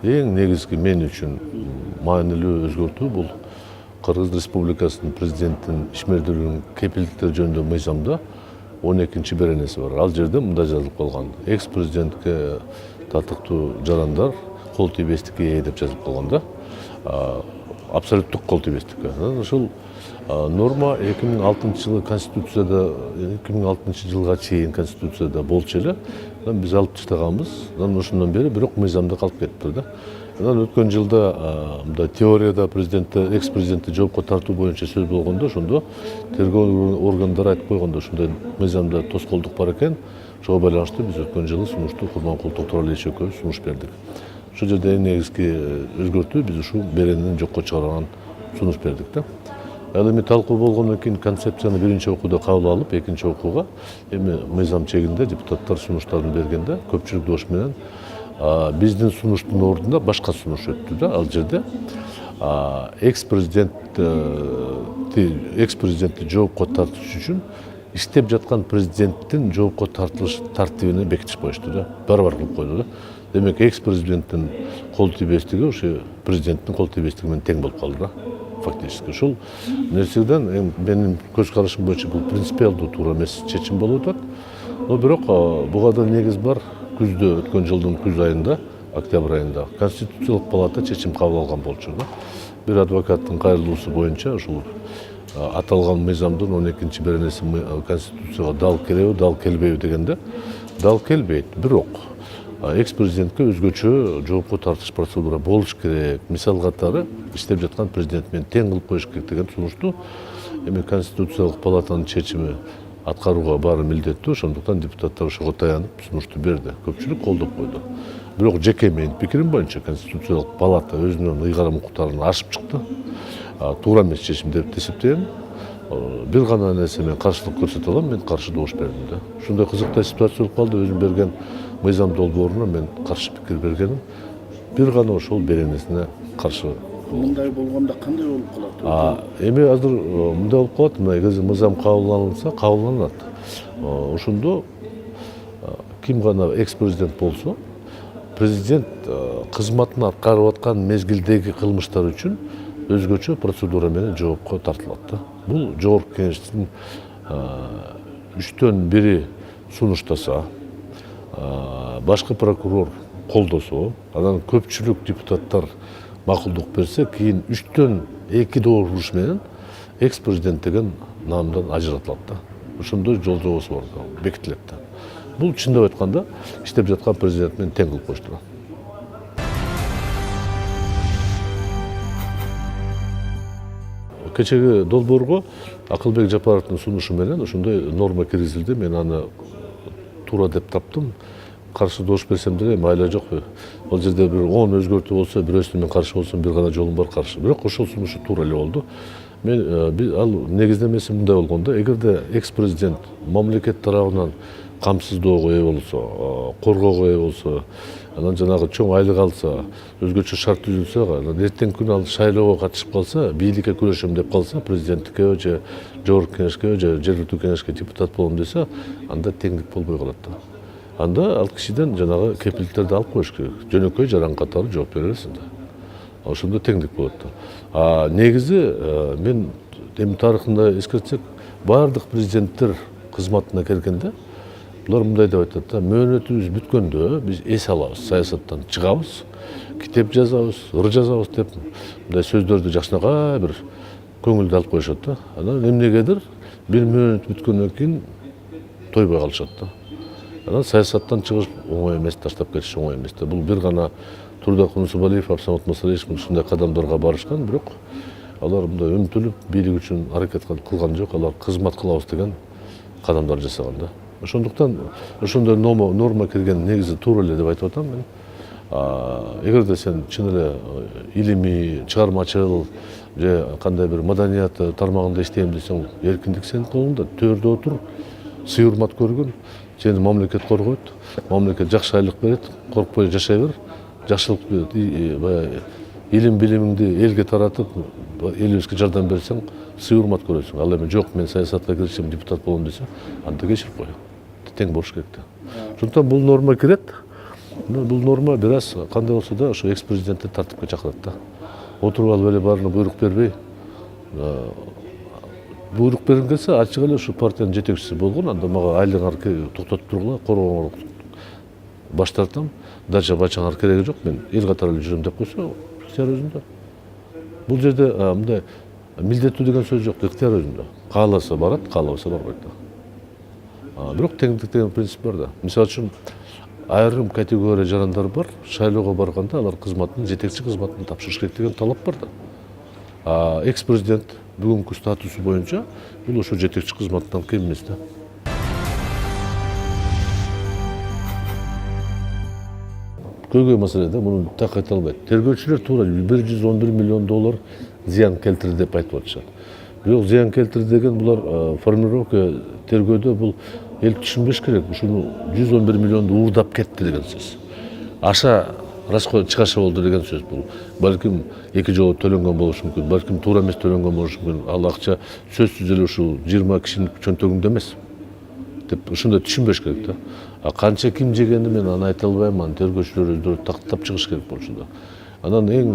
Эң негизги мен үчүн маанилүү өзгөртүү бул Кыргыз Республикасынын президентинин ишмердүүлүгүнүн кепилдиктери жөнүндө мыйзамда 12 беренеси бар. Ал жерде мындай жазылып калган. Экс-президентке татыктуу жарандар кол тийбестикке ээ деп жазылып калган да. Абсолюттук кол тийбестикке. Ушул норма 2006 жылы Конституцияда 2006 жылга чейин Конституцияда болчу эле. Биз алып таштаганбыз. Ошондон бери бирок мыйзамда калып кетти да. Өткөн жылда мындай теорияда экс-президентти жоопко тартуу боюнча сөз болгондо, ошондо тергөө органдары айтып койгондо, ушундай мыйзамда тоскоолдук бар экен. Ошого байланыштуу биз өткөн жылы сунушту Курманкул Токтуралиевич экөөбүз сунуш бердик. Ошол жерде эң негизги өзгөртүү биз ушул беренени жокко чыгарган сунуш бердик да. Ал эми талкуу болгондон кийин концепцияны биринчи окууда кабыл алып, экинчи окууга эми мыйзам чегинде депутаттар сунуштарын бергенде көпчүлүк добуш менен биздин сунуштун ордуна башка сунуш өттү да. Ал жерде экс-президентти жоопко тартыш үчүн иштеп жаткан президенттин жоопко тартылыш тартибини бекитип коюшту да. Барабар кылып койду да. Демек экс-президенттин кол тийбестиги ошо президенттин кол тийбестиги менен тең болуп калды да. Фактически ушул нерседен менин көз карашым боюнча бул принципиалдуу туура эмес чечим болуп атат. Но бирок буга да негиз бар. Күздө, өткөн жылдын күз айында, октябрь айында Конституциялык палата чечим кабыл алган болчу да. Бир адвокаттын кайрылуусу боюнча ушул аталган мыйзамдын 12 беренеси Конституцияга дал келеби, дал келбейби дегенде, дал келбейт. Бирок экс-президентке өзгөчө жоопко тартыш процедура болуш керек. Мисал катары иштеп жаткан президент менен тең кылып коюш керек деген сунушту эми Конституциялык палатанын чечими аткарууга баары милдеттүү. Ошондуктан депутаттар ошого таянып сунушту берди. Көпчүлүк колдоп койду. Бирок жеке менин пикирим боюнча Конституциялык палата өзүнүн ыйгарым укуктарын ашып чыкты. Туура эмес чечим деп эсептейм. Бир гана нерсе мен каршылык көрсөтө алам, мен каршы добуш бердим да. Ушундай кызыктай ситуация болуп калды. Өзүм берген мыйзам долбооруна мен каршы пикир бергеним. Бир гана ошол беренесине каршы. Мындай болгондо кандай болуп калат? Эми азыр мындай болуп калат, эгер мыйзам кабылданса, кабылданат. Ошондо ким гана экс-президент болсо, президент кызматын аткарып аткан мезгилдеги кылмыштар үчүн өзгөчө процедура менен жоопко тартылат да. Бул жогорку кеңештин 3төн 1 сунуштаса, башкы прокурор колдосо, анан көпчүлүк депутаттар макулдук берсе, кийин 3төн 2 добуш менен экс-президент деген наамдан ажыратылат да. Ошондой жол жобосу бар да, бекитилет да. Бул чындап айтканда иштеп жаткан президент менен тең кылып коюшту. Кечеги долбоорго Акылбек Жапаровдун сунушу менен ошондой норма киргизилди. Мен аны туура деп таптым. Каршы добуш берсем деле майла жок. Ал жерде бир 10 өзгөртүү болсо, бирөөсүнө мен каршы болсом, бир гана жолум бар каршы. Бирок ошол сунушу туура эле болду. Ал негиздемеси мындай болгондо, эгерде экс-президент мамлекет тарабынан камсыздоого ээ болсо, коргоого ээ болсо, анан жанагы чоң айлык алса, өзгөчө шарт түзүлсө, эртең күнү ал шайлоого катышып калса, бийликке күрөшөм деп калса, президенттикке же жогорку кеңешке же жергиликтүү кеңешке депутат болом десе, анда теңдик болбой калат да. Анда ал кишиден жанагы кепилдиктерди алып коюш керек. Жөнөкөй жаран катары жооп бере бересиң да. Ошондо теңдик болот да. Негизи мен эми тарыхында эскертсек, баардык президенттер кызматына келгенде булар мындай деп айтат да, мөөнөтүбүз бүткөндө биз эс алабыз, саясаттан чыгабыз, китеп жазабыз, ыр жазабыз деп мындай сөздөрдү жакшынакай бир көңүлдү алып коюшат да. Анан эмнегедир бир мөөнөт бүткөндөн кийин тойбой калышат да. Анан саясаттан чыгыш оңой эмес, таштап кетиш оңой эмес да. Бул бир гана Турдак Кунусубалиев, Абсамат Масалевич ушундай кадамдарга барышкан, бирок алар мындай өмтүлүп бийлик үчүн аракет кылган жок, алар кызмат кылабыз деген кадамдар жасаган да. Ошондуктан ошондой норма кирген негизи туура эле деп айтып атам мен. Эгерде сен чын эле илимий, чыгармачыл же кандай бир маданият тармагында иштейм десең, эркиндик сенин колуңда. Төрдө отур, сый урмат көргүн, сени мамлекет коргойт, мамлекет жакшы айлык берет, коркпой жашай бер, жакшылык илим билимиңди элге таратып, элибизге жардам берсең, сый урмат көрөсүң. Ал эми жок, мен саясатка киришем, депутат болом десе, анда кечирип кой. Тең болуш керек да. Ошондуктан бул норма кирет. Бул норма бир аз кандай болсо да ошо экс президентти тартипке чакырат да. Отуруп алып эле баарына буйрук бербей, буйрук бергим келсе ачык эле ушу партиянын жетекчиси болгон, анда мага айлыгыңар токтотуп тургула, коргооңор баш тартам, дача бачаңар кереги жок, мен эл катары эле жүрөм деп койсо, ыктыяр өзүндө. Бул жерде мындай милдеттүү деген сөз жок, ыктыяр өзүндө. Кааласа барат, каалабаса барбайт да. Бирок теңдик деген принцип бар да. Мисалы үчүн айрым категория жарандар бар, шайлоого барганда алар кызматын, жетекчи кызматын тапшырыш керек деген талап бар да. Экс президент бүгүнкү статусу боюнча бул ошо жетекчи кызматтан кем эмес да. Көйгөй маселе да, муну так айта албайт. Тергөөчүлөр туура $111 миллион зыян келтирди деп айтып атышат. Бирок зыян келтирди деген булар формулировка тергөөдө бул эл түшүнбеш керек. Ушуну 111 миллионду уурдап кетти деген сөз. Аша расход чыгаша болду деген сөз бул. Балким эки жолу төлөнгөн болушу мүмкүн, балким туура эмес төлөнгөн болушу мүмкүн. Ал акча сөзсүз эле ушул 20 кишинин чөнтөгүндө эмес деп ушундай түшүнбеш керек да. Канча ким жегенди мен аны айта албайм, аны тергөөчүлөр өздөрү тактап чыгыш керек болчу да. Анан эң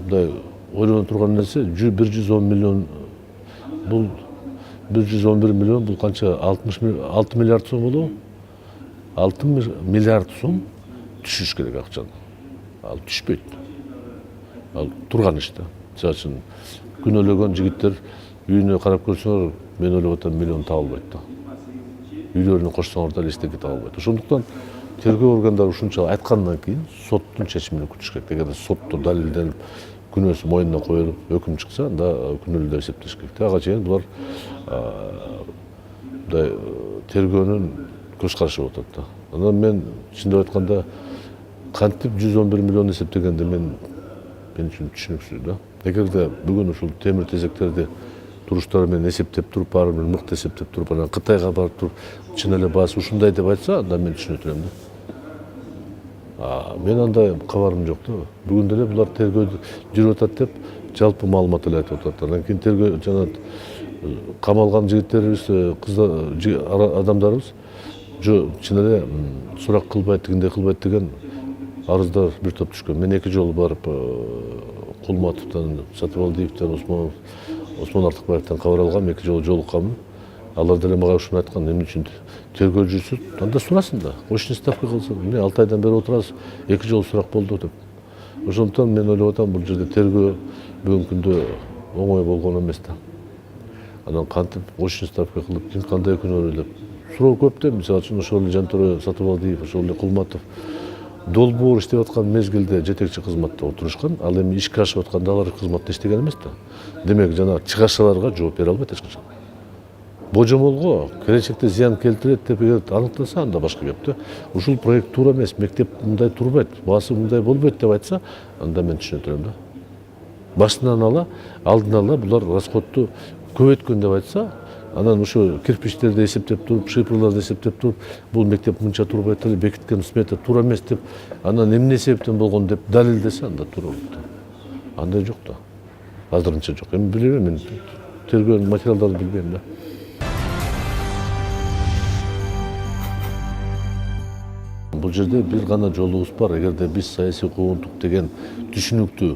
мындай ойлоно турган нерсе 110 миллион бул 111 миллион бул канча 6 миллиард сом болобу? 6 миллиард сом түшүш керек акчаны. Ал түшпөйт. Ал турган иш да. Мисалы үчүн күнөөлөгөн жигиттер үйүнө карап көрсөңөр, мен ойлоп атам миллион таба албайт да. Үйлөрүнө кошсоңор да эчтеке таба албайт. Ошондуктан тергөө органдары ушунча айткандан кийин соттун чечимин күтүш керек. Эгерде сотто далилденип күнөөсү мойнуна коюлуп өкүм чыкса, анда күнөөлүү деп эсептеш керек. Ага чейин булар мындай тергөөнүн көз карашы болуп атат да. Анан мен чындап айтканда кантип 111 миллион эсептегенде мен үчүн түшүнүксүз да. Эгерде бүгүн ушул темир тезектерди туруштары менен эсептеп туруп, баары бир мыкты эсептеп туруп, анан Кытайга барып туруп, чын эле баасы ушундай деп айтса, анда мен түшүнөт элем да. Мен андай кабарым жок да. Бүгүн деле булар тергөө жүрүп атат деп жалпы маалымат эле айтып атат. Анан кийин тергөө жана камалган жигиттерибиз, адамдарыбыз чын эле сурак кылбайт, тигиндей кылбайт деген арыздар бир топ түшкөн. Мен 2 жолу барып Кулматовдон, Сатыбалдиевден, Осмон Артыкбаевден кабар алгам, 2 жолу жолукканмын. Алар деле мага ушуну айткан, эмне үчүн тергөө жүрсүн, анда сурасын да. Очный ставка кылсын. Эмне 6 айдан бери отурабыз, 2 жолу сурак болду деп. Ошондуктан мен ойлоп атам, бул жерде тергөө бүгүнкү күндө оңой болгон эмес да. Анан кантип очный ставка кылып, ким кандай күнөөлүү деп. Суроо көп да, мисалы үчүн ошол эле Жантөре Сатыбалдиев, ошол эле Кулматов долбоор иштеп аткан мезгилде жетекчи кызматта отурушкан, ал эми ишке ашып атканда алар кызматта иштеген эмес да. Демек жана чыгашаларга жооп бере албайт эч качан. Божомолго келечекте зыян келтирет деп эгер аныктаса, анда башка кеп да. Ушул проект туура эмес, мектеп мындай турбайт, баасы мындай болбойт деп айтса, анда мен түшүнөт элем да. Башынан алдын ала булар расходду көбөйткөн деп айтса, анан ушу кирпичтерди эсептеп туруп, шифрларды эсептеп туруп, бул мектеп мынча турбайт эле, бекиткен смета туура эмес деп, анан эмне себептен болгон деп далилдесе, анда туура болот да. Андай жок да. Азырынча жок. Эми билбейм, мен тергөө материалдарды билбейм да. Бул жерде бир гана жолубуз бар. Эгерде биз саясий куугунтук деген түшүнүктү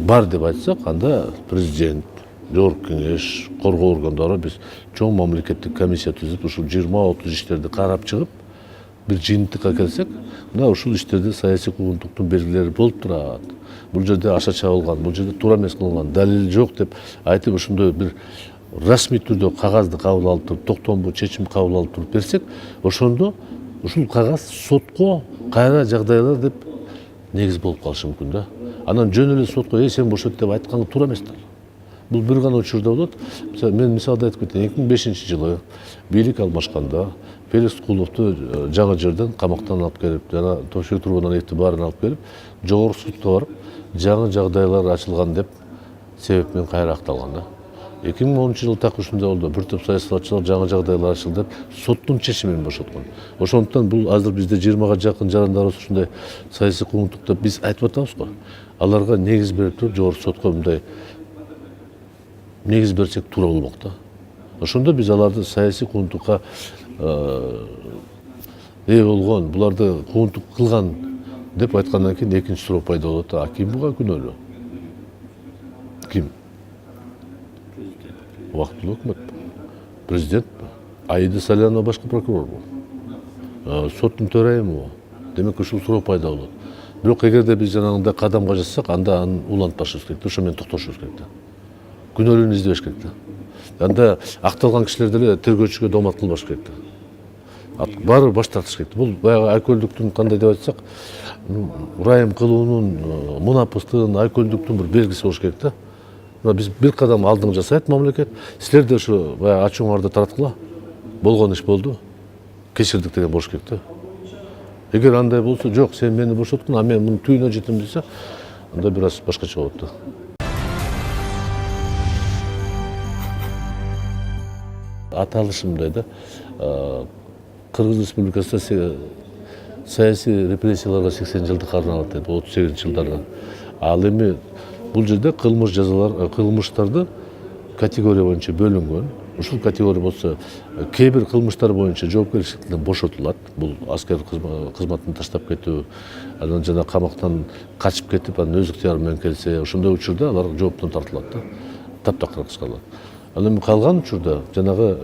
бар деп айтсак, анда президент, Жогорку кеңеш, коргоо органдары биз чоң мамлекеттик комиссия түзүп, ушул 20-30 иштерди карап чыгып, бир жыйынтыкка келсек, мына ушул иштерде саясий куугунтуктун белгилери болуп турат. Бул жерде аша чабылган, бул жерде туура эмес кылынган, далил жок деп айтып, ошондой бир расмий түрдө кагазды кабыл алып туруп, токтомбу чечим кабыл алып туруп берсек, ошондо ушул кагаз сотко кайра жагдайлар деп негиз болуп калышы мүмкүн да. Анан жөн эле сотко сен бошот деп айтканы туура эмес да. Бул бир гана учурда болот. Мен мисалда айтып кетейин, 2005-жылы бийлик алмашканда Феликс Куловду жаңы жерден камактан алып келип, жана Тоошбек Турбунаевди баарын алып келип, жогорку сотко барып, жаңы жагдайлар ачылган деп себеп менен кайра акталган да. 2010-жылы так ушундай болду. Бир топ саясатчылар жаңы жагдайлар ачылды деп соттун чечими менен бошоткон. Ошондуктан бул азыр бизде 20га жакын жарандарыбыз ушундай саясий куугунтук деп биз айтып атабыз го. Аларга негиз берип туруп, жогорку сотко мындай негиз берсек туура болмок да. Ошондо биз аларды саясий куугунтукка болгон, буларды кууntук кылган деп айткандан кийин экинчи суроо пайда болот. А ким буга күнөөлүү? Ким? Убактылуу өкмөт. Президент, Аида Салянова башкы прокурорбу. Соттун төрайымыбы. Демек ушул суроо пайда болот. Бирок эгерде биз жанагындай кадамга жасасак, анда аны улантпашыбыз керек. Ошо менен токтошубуз керек да. Күнөөлүүнү издебеш керек да. Анда акталган кишилер деле тергөөчүгө доомат кылбаш керек да. Баары баш тартыш керек. Бул баягы айкөлдүктүн кандай деп айтсак, ырайым кылуунун, мунапыстыгын, айкөлдүктүн бир белгиси болуш керек да. Биз бир кадам алдын жасайт мамлекет. Силер де ошо баягы ачууңарды тараткыла. Болгон иш болду. Кечирдик деген болуш керек да. Эгер андай болсо, жок, сен мени бошоткун, а мен мунун түйүнө жетем десе, анда бир аз башкача болот да. Аталышымдай да, Кыргыз Республикасында саясий репрессияларга 80 жылдык арналат дейт, 38-жылдарга. Ал эми бул жерде кылмыштарды категория боюнча бөлүнгөн. Ушул категория болсо, кээ бир кылмыштар боюнча жоопкерчиликтен бошотулат. Бул аскер кызматын таштап кетүү, анан жана камактан качып кетип, анан өз ыктыяры менен келсе, ошондой учурда алар жооптон тартылат да. Таптакыр кыскалат. Ал эми калган учурда жанагы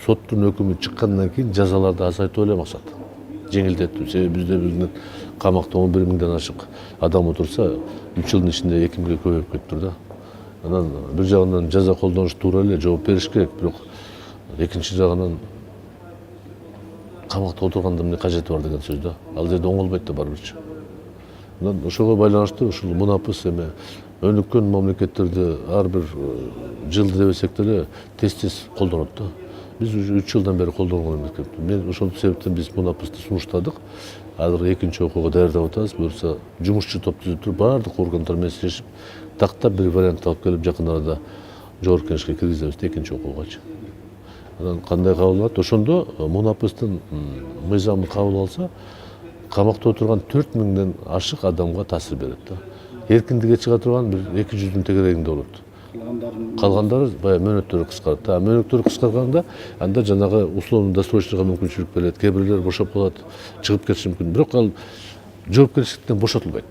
соттун өкүмү чыккандан кийин жазаларды азайтуу эле максат. Жеңилдетүү. Себеби бизде камакта 11 миңден ашык адам отурса, 3 жылдын ичинде 2 миңге көбөйүп кетиптир да. Анан бир жагынан жаза колдонуш туура эле, жооп бериш керек, бирок экинчи жагынан камакта отурганда эмне кажети бар деген сөз да. Ал жерде оңолбойт да барыбырчы. Анан ошого байланыштуу ушул мунапыс эме өнүккөн мамлекеттерде ар бир жылды дебесек деле тез колдонот да. Биз уже 3 жылдан бери колдонгон эмес. Мен ошол себептен биз мунапысты сунуштадык. Азыр экинчи окууга даярдап атабыз. Буюрса жумушчу топ түзүп туруп, баардык органдар менен сүйлөшүп, тактап бир вариант алып келип, жакын арада жогорку кеңешке киргизебиз экинчи окуугачы. Анан кандай кабыл алат? Ошондо мунапыстын мыйзамын кабыл алса, камакта отурган 4 миңден ашык адамга таасир берет да. Эркиндикке чыга турган бир 200-дүн тегерегинде болот. Калгандары баягы мөөнөттөрү кыскарат. Мөөнөттөрү кыскарганда анда жанагы условно досрочныйга мүмкүнчүлүк берилет. Кээ бирлер бошоп калат, чыгып кетиши мүмкүн. Бирок ал жоопкерчиликтен бошотулбайт.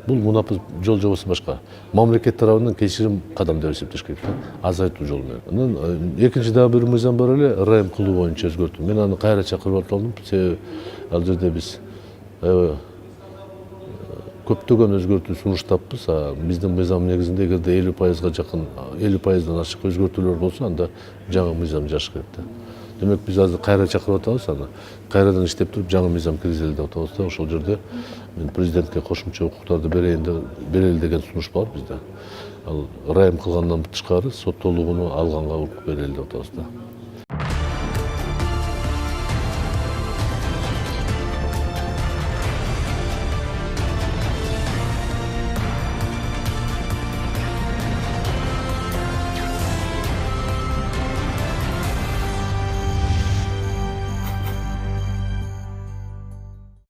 Бул мунапыс жол жобосу башка. Мамлекет тарабынан кечирим кадам деп эсептеш керек да. Азайтуу жолу менен. Анан экинчи дагы бир мыйзам бар эле, ырайым кылуу боюнча өзгөртүү. Мен аны кайра чакырып аталдым. Себеби ал жерде биз көптөгөн өзгөртүү сунуштаппыз. Биздин мыйзам негизинде эгерде 50%га жакын, 50%дан ашык өзгөртүүлөр болсо, анда жаңы мыйзам жазыш керек да. Демек биз азыр кайра чакырып атабыз, аны кайрадан иштеп туруп жаңы мыйзам киргизели деп атабыз да. Ошол жерде мен президентке кошумча укуктарды берели деген сунуш бар бизде. Ал ырайым кылгандан тышкары соттолугуну алганга укук берели деп атабыз да.